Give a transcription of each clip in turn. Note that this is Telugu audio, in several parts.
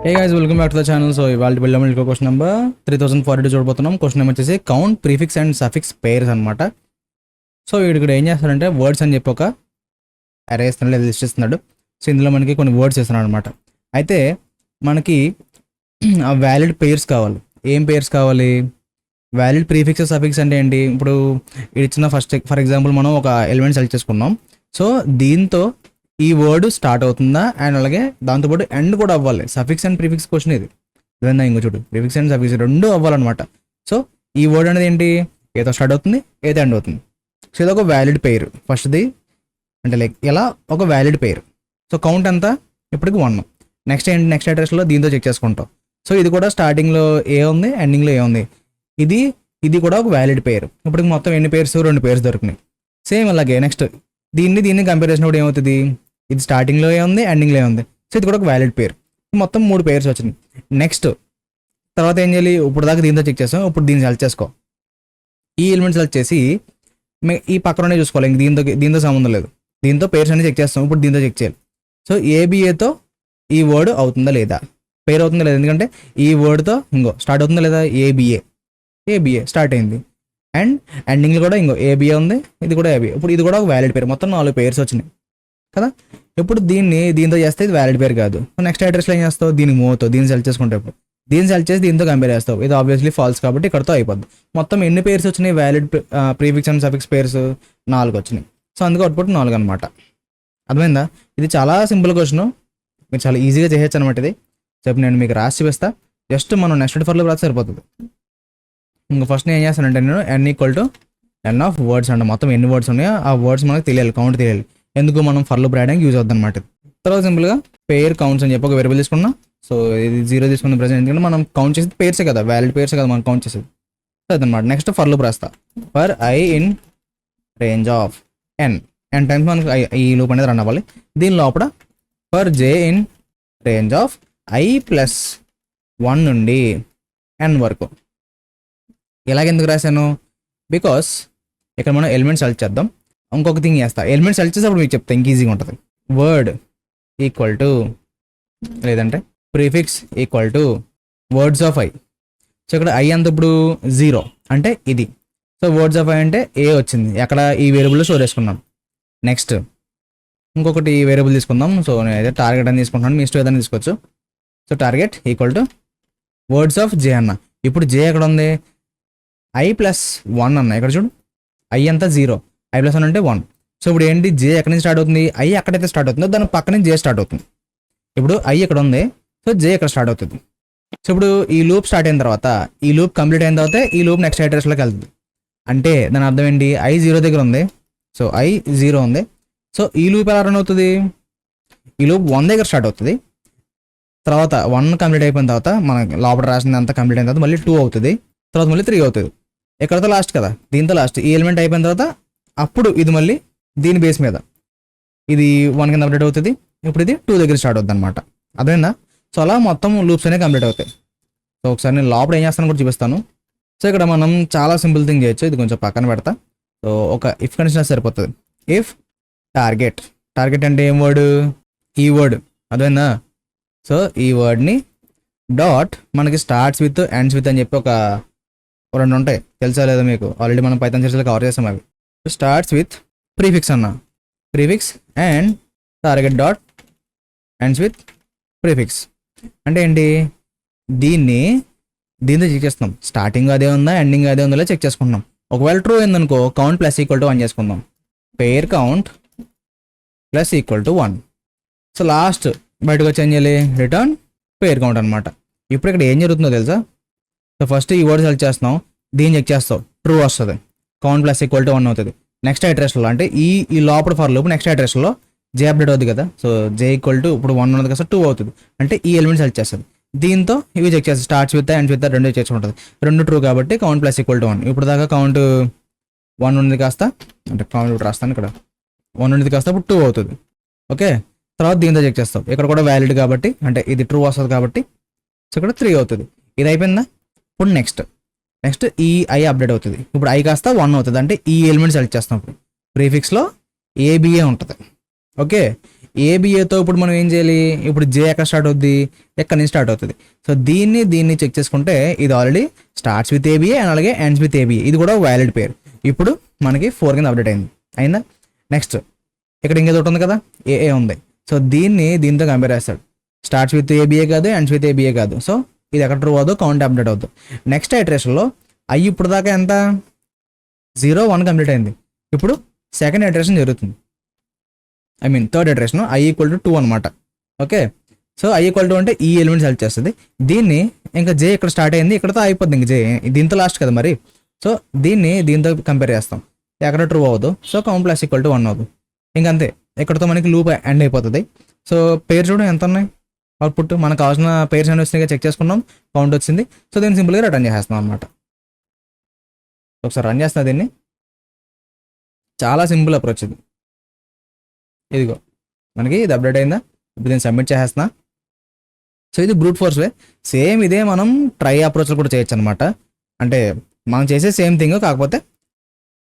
Hey guys, welcome back to the channel. So ఇవాళ బిల్లం క్వశ్చన్ నెంబర్ 3042 చూడబోతున్నాం. క్వశ్చన్ నెంబర్ వచ్చేసి count prefix and suffix pairs అనమాట. సో ఇక్కడ ఏం చేస్తాడంటే వర్డ్స్ అని చెప్పి ఒక అరే ఇస్తున్నాడు, లేదా లిస్ట్ ఇస్తున్నాడు. సో ఇందులో మనకి కొన్ని వర్డ్స్ ఇస్తున్నాడు అనమాట. అయితే మనకి ఆ వ్యాలిడ్ పేర్స్ కావాలి. ఏం పేర్స్ కావాలి? వ్యాలిడ్ ప్రీఫిక్స్ సఫిక్స్ అంటే ఏంటి? ఇప్పుడు ఇది ఇచ్చిన ఫర్ ఎగ్జాంపుల్ మనం ఒక ఎలిమెంట్ సెలెక్ట్ చేసుకున్నాం. సో దీంతో ఈ వర్డ్ స్టార్ట్ అవుతుందా అండ్ అలాగే దాంతోపాటు ఎండ్ కూడా అవ్వాలి. సఫిక్స్ అండ్ ప్రీఫిక్స్ క్వశ్చన్ ఇది. ఇదన్నా ఇంకో చూడు, ప్రీఫిక్స్ అండ్ సఫిక్స్ రెండు అవ్వాలన్నమాట. సో ఈ వర్డ్ అనేది ఏంటి? ఏదో స్టార్ట్ అవుతుంది, ఏదో ఎండ్ అవుతుంది. సో ఇది ఒక వ్యాలిడ్ పేరు ఫస్ట్ది, అంటే లైక్ ఇలా ఒక వ్యాలిడ్ పేరు. సో కౌంట్ అంతా ఇప్పటికి 1. నెక్స్ట్ ఏంటి? నెక్స్ట్ అడ్రస్లో దీంతో చెక్ చేసుకుంటాం. సో ఇది కూడా స్టార్టింగ్లో ఏ ఉంది, ఎండింగ్లో ఏ ఉంది. ఇది కూడా ఒక వ్యాలిడ్ పేరు. ఇప్పటికి మొత్తం ఎన్ని పేర్స్? 2 పేర్స్ దొరికినాయి. సేమ్ అలాగే నెక్స్ట్ దీన్ని కంపేర్ చేసినప్పుడు ఏమవుతుంది? ఇది స్టార్టింగ్లో ఏ ఉంది, ఎండింగ్లో ఏ ఉంది. సో ఇది కూడా ఒక వ్యాలిడ్ పేరు. మొత్తం 3 పేర్స్ వచ్చినాయి. నెక్స్ట్ తర్వాత ఏం చేయాలి? ఇప్పుడు దాకా దీంతో చెక్ చేస్తాం, ఇప్పుడు దీన్ని సెలెక్ట్ చేసుకో. ఈ ఎలిమెంట్ సెలెక్ట్ చేసి ఈ పక్కనే చూసుకోవాలి. ఇంక దీంతో సంబంధం లేదు. దీంతో పేర్స్ అనేది చెక్ చేస్తాం. ఇప్పుడు దీంతో చెక్ చేయాలి. సో ఏబిఏతో ఈ వర్డ్ అవుతుందా లేదా, పేరు అవుతుందా లేదా. ఎందుకంటే ఈ వర్డ్తో ఇంకో స్టార్ట్ అవుతుందా లేదా? ఏబిఏ స్టార్ట్ అయింది. అండ్ ఎండింగ్లో కూడా ఇంకో ఏబిఏ ఉంది, ఇది కూడా ఏబిఏ. ఇప్పుడు ఇది కూడా ఒక వ్యాలిడ్ పేరు. మొత్తం 4 పేర్స్ వచ్చినాయి కదా. ఇప్పుడు దీంతో చేస్తే ఇది వ్యాలిడ్ పేరు కాదు. నెక్స్ట్ అడ్రస్లో ఏం చేస్తావు? దీనికి మూవ్ అవుతావు. దీన్ని సెలెక్ట్ చేసుకుంటే దీన్ని సెలెక్ట్ చేసి దీంతో కంపేర్ చేస్తావు. ఇది ఆబ్వియస్లీ ఫాల్స్ కాబట్టి ఇక్కడతో అయిపోద్ది. మొత్తం ఎన్ని పేర్స్ వచ్చినాయి? Valid prefix and suffix pairs 4 వచ్చినాయి. సో అందుకు అవుట్పుట్ 4 అనమాట. అర్థమైందా? ఇది చాలా సింపుల్ క్వశ్చన్, మీరు చాలా ఈజీగా చేయొచ్చు అనమాట. ఇది చెప్పి నేను మీకు రాసి చూపిస్తా. జస్ట్ మనం నెక్స్ట్ ఫర్లో రాసి సరిపోతుంది. ఇంకా ఫస్ట్ నేను ఏం చేస్తానంటే నేను n ఆఫ్ వర్డ్స్ అంటే మొత్తం ఎన్ని వర్డ్స్ ఉన్నాయో ఆ వర్డ్స్ మనకు తెలియాలి, కౌంట్ తెలియాలి. ఎందుకు మనం ఫర్లో రాయడానికి యూజ్ అవుతుంది అనమాట. తర్వాత సింపుల్గా పేర్ కౌంట్స్ అని చెప్పి ఒక వేరియబుల్ తీసుకున్నా. సో ఇది 0 తీసుకున్న ప్రెసెంట్, ఎందుకంటే మనం కౌంట్ చేసేది పేర్సే కదా, వ్యాలిడ్ పేర్సే కదా మనం కౌంట్ చేసేది. అదనమాట. నెక్స్ట్ ఫర్లో రాస్తా. For I in range of n times మనకు ఈ లూప్ అనేది రన్ అవ్వాలి. దీని లోపల for j in range of i plus 1 నుండి n వరకు. ఇలాగెందుకు రాశాను? బికాస్ ఇక్కడ మనం ఎలిమెంట్ సెలెక్ట్ చేద్దాం. ఇంకొక థింగ్ చేస్తా, ఎలిమెంట్ సెలెక్ట్ చేసేప్పుడు మీకు చెప్తా, ఇంక ఈజీగా ఉంటుంది. వర్డ్ ఈక్వల్ టు లేదంటే prefix equal to words of I. So ఇక్కడ ఐ అంత ఇప్పుడు 0 అంటే ఇది. సో వర్డ్స్ ఆఫ్ ఐ అంటే ఏ వచ్చింది, ఎక్కడ ఈ వేరియబుల్లో స్టోర్ చేసుకున్నాం. నెక్స్ట్ ఇంకొకటి వేరియబుల్ తీసుకుందాం. సో నేనైతే టార్గెట్ అని తీసుకుంటున్నాను, మీ ఇష్టం ఏదైనా తీసుకోవచ్చు. So target equal to words of J అన్న. ఇప్పుడు జే ఎక్కడ ఉంది? ఐ ప్లస్ 1 అన్న. ఇక్కడ చూడు, ఐ అంతా 0, ఐ ప్లస్ 1 అంటే 1. సో ఇప్పుడు ఏంటి? జే ఎక్కడి నుంచి స్టార్ట్ అవుతుంది? ఐ ఎక్కడైతే స్టార్ట్ అవుతుందో దాని పక్కనే జే స్టార్ట్ అవుతుంది. ఇప్పుడు ఐ ఇక్కడ ఉంది, సో జే ఇక్కడ స్టార్ట్ అవుతుంది. సో ఇప్పుడు ఈ లూప్ స్టార్ట్ అయిన తర్వాత, ఈ లూప్ కంప్లీట్ అయిన తర్వాత ఈ లూప్ నెక్స్ట్ అడ్రస్లోకి వెళ్తుంది. అంటే దాని అర్థం ఏంటి? ఐ 0 దగ్గర ఉంది, సో ఐ 0 ఉంది. సో ఈ లూప్ ఎలా రన్ అవుతుంది? ఈ లూప్ 1 దగ్గర స్టార్ట్ అవుతుంది. తర్వాత 1 కంప్లీట్ అయిపోయిన తర్వాత మన లోపల రాసింది అంతా కంప్లీట్ అయిన తర్వాత మళ్ళీ 2 అవుతుంది, తర్వాత మళ్ళీ 3 అవుతుంది. ఎక్కడతో లాస్ట్ కదా, దీంతో లాస్ట్. ఈ ఎలిమెంట్ అయిపోయిన తర్వాత అప్పుడు ఇది మళ్ళీ దీని బేస్ మీద ఇది 1 కింద అప్డేట్ అవుతుంది. ఇప్పుడు ఇది 2 దగ్గర స్టార్ట్ అవుతుంది అనమాట. అదేనా? సో అలా మొత్తం లూప్స్ అనేవి కంప్లీట్ అవుతాయి. సో ఒకసారి నేను లోపల ఏం చేస్తాను కూడా చూపిస్తాను. సో ఇక్కడ మనం చాలా సింపుల్ థింగ్ చేయొచ్చు. ఇది కొంచెం పక్కన పెడతా. సో ఒక ఇఫ్ కండిషన్ సరిపోతుంది. ఇఫ్ టార్గెట్ అంటే ఏం వర్డ్? ఈ వర్డ్. అదేనా? సో ఈ వర్డ్ని డాట్ మనకి స్టార్ట్స్ విత్ ఎండ్స్ విత్ అని చెప్పి ఒక 2 ఉంటాయి, తెలుసా లేదా మీకు? ఆల్రెడీ మనం పైథాన్ సిరీస్లో కవర్ చేస్తాం అవి. స్టార్ట్స్ విత్ ప్రీఫిక్స్ అన్న, prefix and target dot ends with prefix. అంటే ఏంటి? దీంతో చెక్ చేస్తున్నాం, స్టార్టింగ్ అదే ఉందా, ఎండింగ్ అదే ఉందో చెక్ చేసుకుంటున్నాం. ఒకవేళ ట్రూ అయిందనుకో కౌంట్ ప్లస్ ఈక్వల్ టు 1 చేసుకుందాం. Pair count plus equal to 1. So last బయటకు వచ్చి ఏం చేయాలి? రిటర్న్ పేర్ కౌంట్ అనమాట. ఇప్పుడు ఇక్కడ ఏం జరుగుతుందో తెలుసా? సో ఫస్ట్ ఈ వర్డ్ సెలెక్ట్ చేస్తున్నాం, దీన్ని చెక్ చేస్తావు, ట్రూ వస్తుంది, కౌంట్ ప్లస్ ఈక్వల్ టు 1 అవుతుంది. నెక్స్ట్ అడ్రస్లో అంటే ఈ లోపల ఫర్ లూప్ నెక్స్ట్ అడ్రస్లో జే అప్డేట్ అవుతుంది కదా. సో జే ఈక్వల్ టు ఇప్పుడు 1 ఉన్నది కదా, 2 అవుతుంది. అంటే ఈ ఎలిమెంట్ సెలెక్ట్ చేస్తుంది. దీంతో ఇవి చెక్ చేస్తుంది, స్టార్ట్స్ విత్ ఎండ్స్ విత్ 2 చేసుకుంటుంది. 2 ట్రూ కాబట్టి కౌంట్ ప్లస్ ఈక్వల్ టు 1. ఇప్పుడు దాకా కౌంట్ 1 ఉన్నది కాస్త, అంటే కౌంట్ రాస్తాను ఇక్కడ, 1 ఉన్నది కాస్త ఇప్పుడు 2 అవుతుంది. ఓకే, తర్వాత దీంతో చెక్ చేస్తాం. ఇక్కడ కూడా వ్యాలిడ్ కాబట్టి, అంటే ఇది ట్రూ వస్తుంది కాబట్టి, సో ఇక్కడ 3 అవుతుంది. ఇది అయిపోయిందా? ఇప్పుడు నెక్స్ట్ ఈ ఐ అప్డేట్ అవుతుంది. ఇప్పుడు ఐ కాస్త 1 అవుతుంది. అంటే ఈ ఎలిమెంట్ సెలెక్ట్ చేస్తాం. ఇప్పుడు ప్రీఫిక్స్లో ఏబిఏ ఉంటుంది. ఓకే, ఏబిఏతో ఇప్పుడు మనం ఏం చేయాలి, ఇప్పుడు జే ఎక్కడ స్టార్ట్ అవుద్ది, ఎక్కడి నుంచి స్టార్ట్ అవుతుంది. సో దీన్ని చెక్ చేసుకుంటే ఇది already starts with ABA and అలాగే ఎండ్స్ విత్ ఏబిఏ, ఇది కూడా వ్యాలిడ్ పేరు. ఇప్పుడు మనకి 4 కింద అప్డేట్ అయిందా. నెక్స్ట్ ఇక్కడ ఇంకేదో ఒకటి ఉంది కదా, ఏఏ ఉంది. సో దీంతో కంపేర్ చేస్తాడు. స్టార్ట్స్ విత్ ఏబిఏ కాదు, ఎండ్స్ విత్ ఏబిఏ కాదు. సో ఇది ఎక్కడ ట్రూ అవ్వదు, కౌంట్ అప్డేట్ అవుతుంది. నెక్స్ట్ ఐటరేషన్లో అయ్యి ఇప్పుడు దాకా ఎంత 0 1 కంప్లీట్ అయింది. ఇప్పుడు సెకండ్ ఐటరేషన్ జరుగుతుంది, థర్డ్ ఐటరేషన్ i = 2 అనమాట. ఓకే, సో i = 2 అంటే ఈ ఎలిమెంట్ సెలెక్ట్ చేస్తుంది. దీన్ని ఇంకా జే ఇక్కడ స్టార్ట్ అయింది, ఇక్కడతో అయిపోద్ది. ఇంక జే దీంతో లాస్ట్ కదా మరి. సో దీంతో కంపేర్ చేస్తాం, ఎక్కడ ట్రూ అవ్వదు. సో కౌంట్ ప్లస్ = 1 అవ్వదు. ఇంకంతే, ఇక్కడతో మనకి లూప్ ఎండ్ అయిపోతుంది. సో పేరు చూడండి ఎంత ఉన్నాయి అవుట్పుట్. మనకు కావాల్సిన పేర్స్ అన్ని వచ్చినాయి, చెక్ చేసుకున్నాం, కౌంట్ వచ్చింది. సో దీన్ని సింపుల్గా రిటర్న్ చేసేస్తాం అనమాట. ఒకసారి రన్ చేస్తున్నా దీన్ని. చాలా సింపుల్ అప్రోచ్ ఇది. ఇదిగో మనకి ఇది అప్డేట్ అయిందా, ఇప్పుడు నేను సబ్మిట్ చేసేస్తున్నా. సో ఇది బ్రూట్ ఫోర్స్ వే. సేమ్ ఇదే మనం ట్రై అప్రోచ్లో కూడా చేయొచ్చు అనమాట. అంటే మనం చేసే సేమ్ థింగ్, కాకపోతే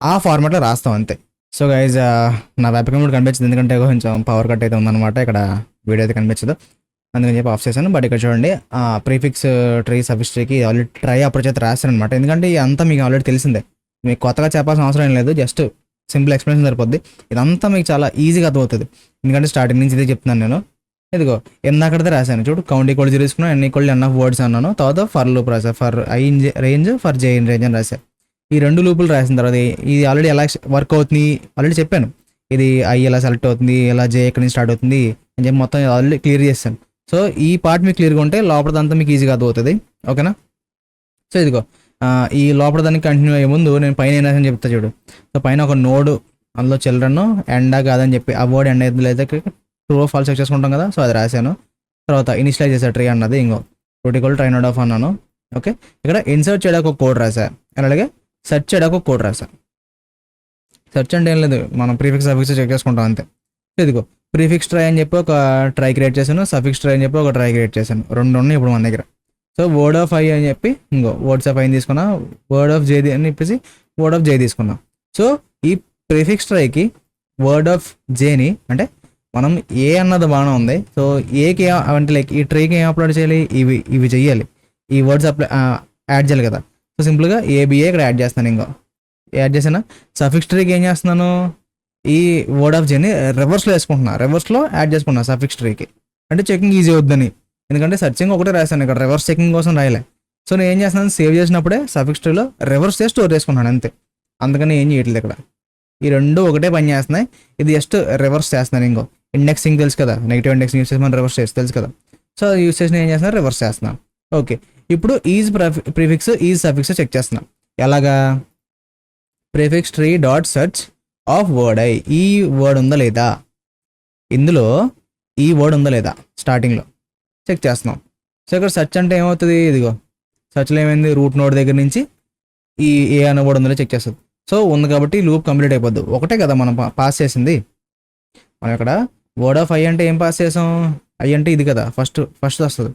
ఆ ఫార్మాట్లో రాస్తాం అంతే. సో గైజ్ నా వెబ్కమ్ కూడా కనిపించింది, ఎందుకంటే కొంచెం పవర్ కట్ అయితే ఉందన్నమాట. ఇక్కడ వీడియో అయితే కనిపించదు, అందుకని చెప్పి ఆఫ్ చేశాను. బట్ ఇక్కడ చూడండి, ప్రీఫిక్స్ ట్రీ సఫిక్స్ ట్రీకి ఆల్రెడీ ట్రై అప్రోచ్ అయితే రాశాను అనమాట. ఎందుకంటే ఇదంతా మీకు ఆల్రెడీ తెలిసిందే, మీకు కొత్తగా చెప్పాల్సిన అవసరం ఏం లేదు. జస్ట్ సింపుల్ ఎక్స్ప్లెనేషన్ సరిపోద్ది. ఇదంతా మీకు చాలా ఈజీగా అర్థమవుతుంది, ఎందుకంటే స్టార్టింగ్ నుంచి ఇదే చెప్తున్నాను నేను. ఇదిగో ఎందాకడితే రాశాను చూడు, కౌంట్ ఈక్వల్ తీసుకున్నాను, ఎన్ ఆఫ్ వర్డ్స్ అన్నాను. తర్వాత ఫర్ లూప్ రాశాను, for I in range, for J in range అని రాశాను. ఈ 2 లూపులు రాసిన తర్వాత ఇది ఆల్రెడీ ఎలా వర్క్ అవుతుంది ఆల్రెడీ చెప్పాను. ఇది ఐ ఎలా సెలెక్ట్ అవుతుంది, ఎలా జే ఎక్కడి నుంచి స్టార్ట్ అవుతుంది అని చెప్పి మొత్తం ఆల్రెడీ క్లియర్ చేశాను. సో ఈ పార్ట్ మీకు క్లియర్గా ఉంటే లోపలదంతా మీకు ఈజీగా అర్థమవుతుంది. ఓకేనా. సో ఇదిగో ఈ లోపల దానికి కంటిన్యూ అయ్యే ముందు నేను పైన ఏం రాసని చెప్తా చూడు. సో పైన ఒక నోడ్, అందులో చిల్డ్రన్ ఎండా కాదని చెప్పి ఆ వర్డ్ ఎండ్ అయితే లేదా ట్రూ ఫాల్స్ చెక్ చేసుకుంటాం కదా. సో అది రాశాను. తర్వాత ఇనిషియలైజ్ చేసా ట్రీ అన్నది, ఇంకో ప్రోటోకాల్ ట్రై నోడ్ ఆఫ్ అన్నాను. ఓకే, ఇక్కడ ఇన్సర్ట్ చేయడానికి ఒక కోడ్ రాశా, అలాగే సెర్చ్ చేయడానికి ఒక కోడ్ రాశా. సెర్చ్ అంటే ఏం లేదు, మనం ప్రీఫిక్స్ సఫిక్స్ చెక్ చేసుకుంటాం అంతే. ఇదిగో ప్రీఫిక్స్ ట్రై అని చెప్పి ఒక ట్రై క్రియేట్ చేశాను, సఫిక్స్ ట్రై అని చెప్పి ఒక ట్రై క్రియేట్ చేశాను. 2 ఉన్నాయి ఇప్పుడు మన దగ్గర. సో వర్డ్ ఆఫ్ ఐ అని చెప్పి ఇంకో వర్డ్స్ ఆఫ్ ఐని తీసుకున్నా, వర్డ్ ఆఫ్ జే అని చెప్పేసి వర్డ్ ఆఫ్ జే తీసుకున్నా. సో ఈ ప్రీఫిక్స్ ట్రైకి వర్డ్ ఆఫ్ జేని, అంటే మనం ఏ అన్నది బాగానే ఉంది. సో ఏకి అంటే లైక్ ఈ ట్రైకి ఏం అప్లోడ్ చేయాలి, ఇవి చెయ్యాలి, ఈ వర్డ్స్ యాడ్ చేయాలి కదా. సో సింపుల్గా ఏబిఏ ఇక్కడ యాడ్ చేస్తాను. ఇంకో యాడ్ చేసిన సఫిక్స్ ట్రీకి ఏం చేస్తున్నాను, ఈ వర్డ్ ఆఫ్ జేని రివర్స్లో వేసుకుంటున్నా, రివర్స్లో యాడ్ చేసుకున్నా సఫిక్స్ ట్రీకి. అంటే చెకింగ్ ఈజీ అవుద్దని, ఎందుకంటే సర్చింగ్ ఒకటే రాశాను, ఇక్కడ రివర్స్ చెకింగ్ కోసం రాయలే. సో నేను ఏం చేస్తున్నాను, సేవ్ చేసినప్పుడే సఫిక్స్ ట్రీలో రివర్స్ చేసి స్టోర్ చేసుకున్నాను అంతే. అందుకని ఏం చేయట్లేదు ఇక్కడ. ఈ 2 ఒకటే పని చేస్తున్నాయి. ఇది జస్ట్ రివర్స్ చేస్తున్నాను. ఇంకో ఇండెక్సింగ్ తెలుసు కదా, నెగిటివ్ ఇండెక్సింగ్ యూస్ చేసి మనం రివర్స్ చేసి తెలుసు కదా. సో యూస్ చేసి ఏం చేస్తున్నా, రివర్స్ చేస్తున్నాను. ఓకే, ఇప్పుడు is prefix is suffix check చేస్తున్నాం. ఎలాగా, prefix tree dot search of word I, ఈ వర్డ్ ఉందా లేదా, ఇందులో ఈ వర్డ్ ఉందా లేదా స్టార్టింగ్లో చెక్ చేస్తున్నాం. సో ఇక్కడ సెర్చ్ అంటే ఏమవుతుంది, ఇదిగో సెర్చ్లో ఏమైంది, రూట్ నోడ్ దగ్గర నుంచి ఈ ఏ అన్న వర్డ్ ఉందో చెక్ చేస్తుంది. సో ఉంది కాబట్టి లూప్ కంప్లీట్ అయిపోద్ది. ఒకటే కదా మనం పాస్ చేసింది. మనం ఇక్కడ వర్డ్ ఆఫ్ ఐ అంటే ఏం పాస్ చేసాం, ఐ అంటే ఇది కదా, ఫస్ట్ వస్తుంది.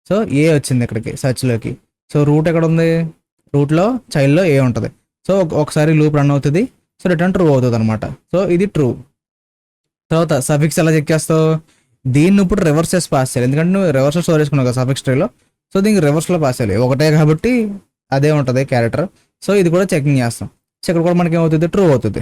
సో ఏ వచ్చింది ఇక్కడికి సర్చ్లోకి. సో రూట్ ఎక్కడ ఉంది, రూట్లో చైల్డ్లో ఏ ఉంటుంది. సో ఒకసారి లూప్ రన్ అవుతుంది. సో రిటర్న్ ట్రూ అవుతుంది అనమాట. సో ఇది ట్రూ. తర్వాత సఫిక్స్ ఎలా చెక్ చేస్తావు, దీన్ని ఇప్పుడు రివర్స్ చేసి పాస్ చేయాలి, ఎందుకంటే నువ్వు రివర్స్లో స్టోర్ చేసుకున్నావు కదా సఫిక్స్ ట్రీలో. సో దీనికి రివర్స్లో పాస్ చేయాలి, ఒకటే కాబట్టి అదే ఉంటుంది క్యారెక్టర్. సో ఇది కూడా చెకింగ్ చేస్తాం. సో ఇక్కడ కూడా మనకి ఏమవుతుంది, ట్రూ అవుతుంది.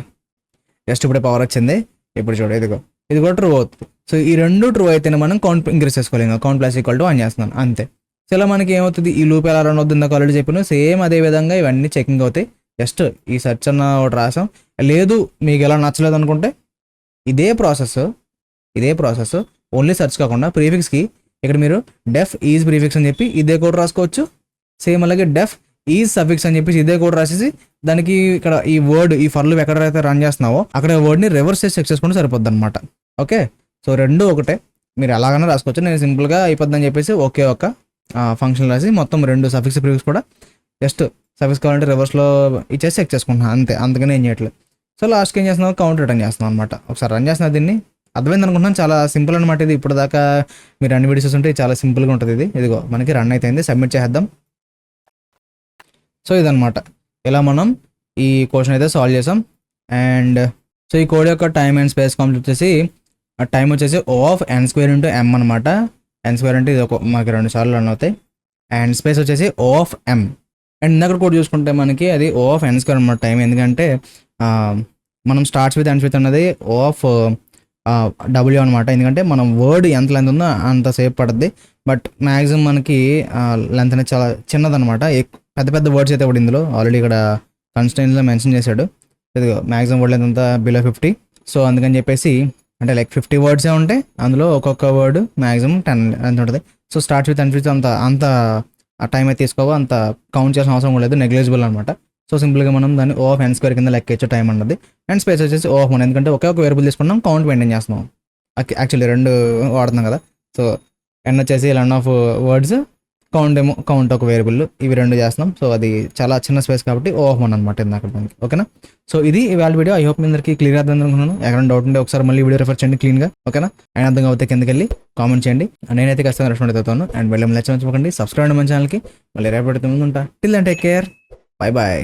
జస్ట్ ఇప్పుడే పవర్ వచ్చింది. ఇప్పుడు చూడు, ఇదిగో ఇది కూడా ట్రూ అవుతుంది. సో ఈ 2 ట్రూ అయితేనే మనం కౌంట్ ఇంక్రీస్ చేసుకోవాలి. ఇంకా కౌంట్ ప్లస్ ఈక్వల్ టు 1 చేస్తున్నాను అంతే. సో ఇలా మనకి ఏమవుతుంది, ఈ లూప్ ఎలా రన్ అవుతుంది ఆల్రెడీ చెప్పాను. సేమ్ అదే విధంగా ఇవన్నీ చెకింగ్ అవుతాయి. జస్ట్ ఈ సెర్చ్ అన్న ఒకటి రాసాం. లేదు మీకు ఎలా నచ్చలేదు అనుకుంటే ఇదే ప్రాసెస్ ఓన్లీ సెర్చ్ కాకుండా ప్రీఫిక్స్కి ఇక్కడ మీరు డెఫ్ ఈజ్ ప్రీఫిక్స్ అని చెప్పి ఇదే కోడ్ రాసుకోవచ్చు. సేమ్ అలాగే డెఫ్ ఈజ్ సఫిక్స్ అని చెప్పేసి ఇదే కోడ్ రాసేసి దానికి ఇక్కడ ఈ వర్డ్, ఈ ఫర్ లూప్ ఎక్కడైతే రన్ చేస్తున్నావో అక్కడ వర్డ్ని రివర్స్ చేసి చెక్ చేసుకుంటే సరిపోద్ది అనమాట. ఓకే, సో 2 ఒకటే, మీరు ఎలాగైనా రాసుకోవచ్చు. నేను సింపుల్గా అయిపోద్దని చెప్పేసి ఒకే ఒక ఫంక్షన్ రాసి మొత్తం 2 సఫిక్స్ ప్రీఫిక్స్ కూడా జస్ట్ సఫిక్స్ కావాలంటే రివర్స్లో ఇచ్చేసి చెక్ చేసుకుంటున్నాను అంతే. అందుకని ఏం చేయట్లేదు. సో లాస్ట్కి ఏం చేస్తున్నావు, కౌంట్ రిటర్న్ చేస్తున్నాం అనమాట. ఒకసారి రన్ చేస్తున్నా దీన్ని, అర్థమైంది అనుకుంటున్నాను. చాలా సింపుల్ అనమాట ఇది. ఇప్పుడు దాకా మీరు అన్ని వీడియోస్ ఉంటే చాలా సింపుల్గా ఉంటుంది ఇది. ఇదిగో మనకి రన్ అయితే సబ్మిట్ చేద్దాం. సో ఇదనమాట, ఇలా మనం ఈ క్వశ్చన్ అయితే సాల్వ్ చేసాం. అండ్ సో ఈ కోడ్ యొక్క టైమ్ అండ్ స్పేస్ కాంప్లీట్ వచ్చేసి టైం వచ్చేసి O of N square into M అనమాట. ఎన్ స్క్వేర్ అంటే ఇది మనకి 2 సార్లు రన్ అవుతాయి. అండ్ స్పేస్ వచ్చేసి O ఆఫ్ ఎం. అండ్ ఇందాక కూడా చూసుకుంటే మనకి అది O ఆఫ్ ఎన్ స్క్వేర్ అనమాట టైం. ఎందుకంటే మనం స్టార్ట్స్ విత్ ఎండ్స్ విత్ అన్నది O ఆఫ్ W అనమాట. ఎందుకంటే మనం వర్డ్ ఎంత లెంత్ ఉందో అంతసేపు పడుద్ది. బట్ మ్యాక్సిమం మనకి లెంత్ అనేది చాలా చిన్నదనమాట. పెద్ద పెద్ద వర్డ్స్ అయితే కూడా ఇందులో ఆల్రెడీ ఇక్కడ కన్స్టెంట్స్లో మెన్షన్ చేశాడు. ఇదిగో మ్యాక్సిమం వర్డ్ లెంత్ అంతా బిలో 50. సో అందుకని చెప్పేసి అంటే లైక్ 50 వర్డ్సే ఉంటాయి. అందులో ఒక్కొక్క వర్డ్ మ్యాక్సిమం 10 ఎంత ఉంటుంది. So starts with ends with అంత ఆ టైం అయితే తీసుకోవో అంత కౌంట్ చేసిన అవసరం కూడా లేదు, నెగ్లిజిబుల్ అనమాట. సో సింపుల్గా మనం దాన్ని O ఆఫ్ ఎన్ స్క్వేర్ కింద లెక్కేచ్చే టైం అన్నది. అండ్ స్పేస్ వచ్చేసి O ఆఫ్ 1, ఎందుకంటే ఒకే ఒక వేరియబుల్ తీసుకున్నాం, కౌంట్ మెయింటైన్ చేస్తున్నాం. యాక్చువల్లీ 2 వాడుతున్నాం కదా. సో ఎన్ వచ్చేసి లెన్ ఆఫ్ వర్డ్స్, కౌంట్ ఒక వేరియబుల్, ఇవి 2 చేస్తున్నాం. సో అది చాలా చిన్న స్పేస్ కాబట్టి O ఆఫ్ 1 అనమాట ఇందాక దానికి. ఓకేనా. సో ఇది ఇవాళ వీడియో. ఐ హోప్ మీ అందరికీ క్లియర్ అర్థం అనుకున్నాను. ఎక్కడైనా డౌట్ ఉంటే ఒకసారి మళ్ళీ వీడియో రిఫర్ చేయండి క్లీన్గా. ఓకేనా. అండ్ అర్థం అవుతే కిందకి వెళ్ళి కామెంట్ చేయండి. నేనైతే ఖచ్చితంగా రెస్పాండ్ అవుతాను. అండ్ వెళ్ళి మర్చిపోకండి సబ్స్క్రైబ్ మన ఛానల్కి. మళ్ళీ రేపటి ముందు ఉంటా. Till then take care. Bye bye.